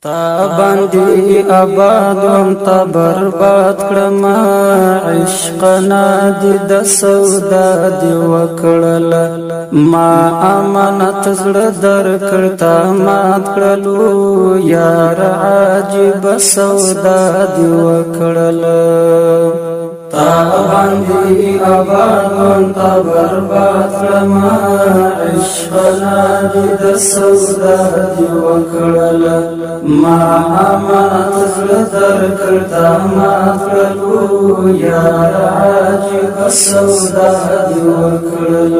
تا باندې آبادم تا برباد کړم عشقنا دې د سودا دې وکړل ما امانت زړه در کړتا مات کړلو یار عجیب سودا دې وکړل تا باندې آبادم تا برباد کړم عشقنا دې د سودا دې وکړل ما امانت زړه در کړتا مات کړلو یار عجیب سودا دې وکړل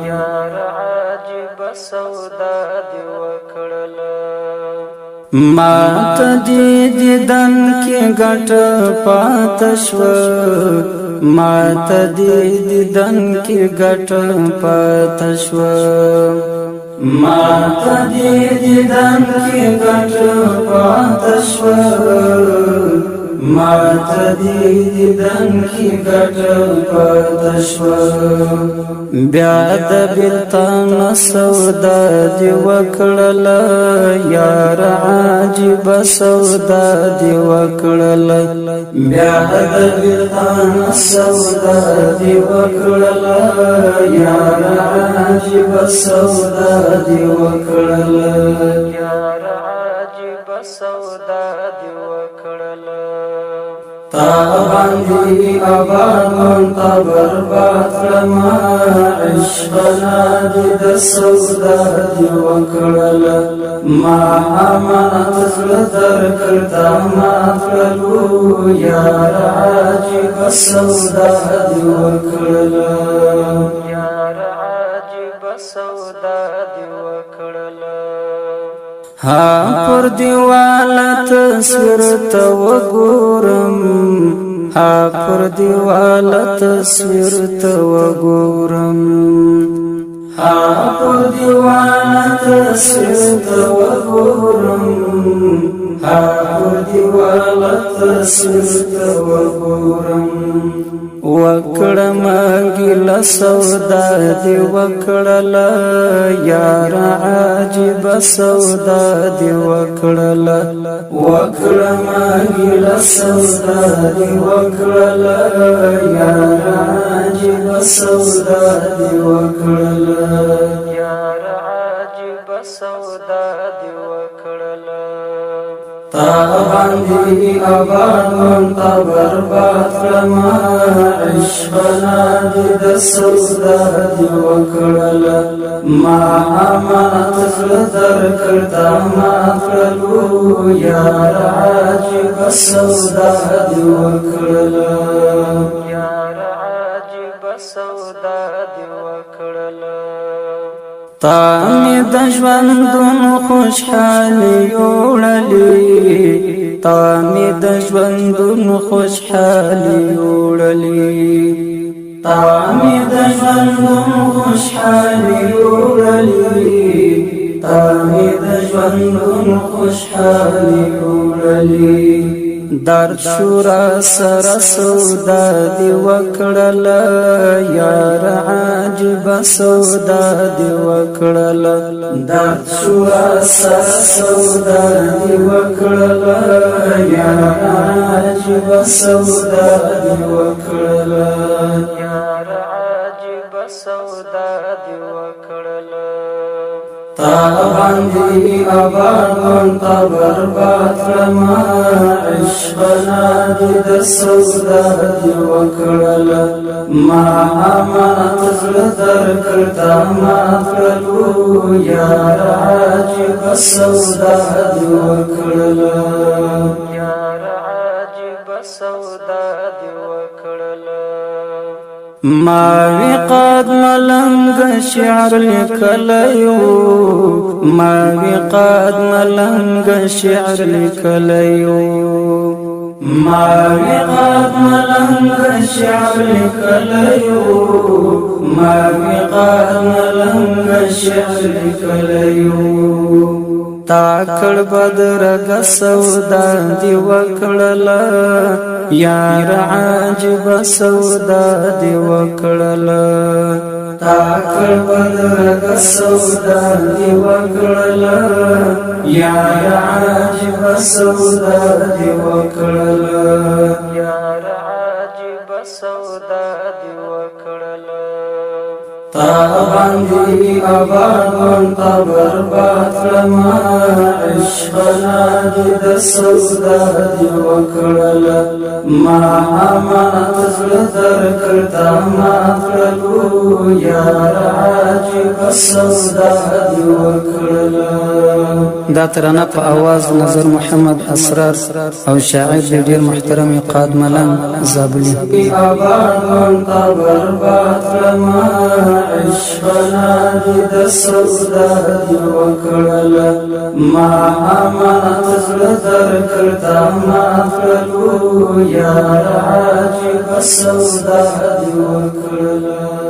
یار عجیب سودا دې وکړل ما ته دې دیدن کې ګټ پات شو ما ته دې دیدن کې ګټ پات شو ما ته دې دیدن کې ګټ پات شو ما ته دې دیدن کې ګټ پات شو بیا د بیلتان سودا دې وکړل یار عجیب سودا دې وکړل بیا د بیلتان سودا دې وکړل یار عجیب سودا دې وکړل یار عجیب سودا دې وکړل تا باندې آبادم تا برباد کړم عشقنا دې د سودا دې وکړل ما امانت زړه در کړتا مات کړلو یار عجیب سودا دې وکړل یار عجیب سودا دې وکړل ها پر دیوال تصویر ته وګورم ها پر دیوال تصویر ته وګورم ها پر دیوال تصویر ته وګورم ها پر دیوال تصویر ته وګورم وکړم ګل سودا دې وکړل یار عجیب سودا دې وکړل وکړم ګل سودا دې وکړل یار عجیب سودا دې وکړل یار عجیب سودا دې وکړل تا باندې آبادم تا برباد کړم عشقنا دې د سودا دې وکړل ما امانت زړه در کړتا مات کړلو یار عجیب سودا دې وکړل یار عجیب سودا دې وکړل تا می د ژوندون خوشحالي وړلې تا می د ژوندون خوشحالي وړلې تا می د ژوندون خوشحالي وړلې تا می د ژوندون خوشحالي وړلې درد شورا سر سودا دې وکړل یار عجیب سودا دې وکړل درد شورا سر سودا دې وکړل یار عجیب سودا دې وکړل یار عجیب سودا دې وکړل تا باندې آبادم تا برباد کړم عشقنا دې د سودا دې وکړل ما امانت زړه در کړتا مات کړلو یار عجیب سودا دې وکړل یار عجیب سودا دې وکړل ما وی قد ملنګ شعر لیکلیو ما وی قد ملنګ شعر لیکلیو ما وی قد ملنګ شعر لیکلیو ما وی قد ملنګ شعر لیکلیو تا کړ بدرګ سودا دی وکړله یار عجب سودا دی وکړله تا کړ بدرګ سودا دی وکړله یار عجب سودا دی وکړله یار عجب سودا دی وکړله تا باندې آباد تا برباد کړما عشقنا د سودا دی وکړله ما امانت زړه درکړ تا ما کړلو یار عجب سودا دی وکړله دا ترانه په आवाज نظر محمد اسرار او شاعر ډیر محترم قاد ملنګ زابلی آباد تا برباد کړما عشقنا د سودا دی وکړله ما امانت زړه درکړ تا ما کړلو یار عجب سودا دی وکړله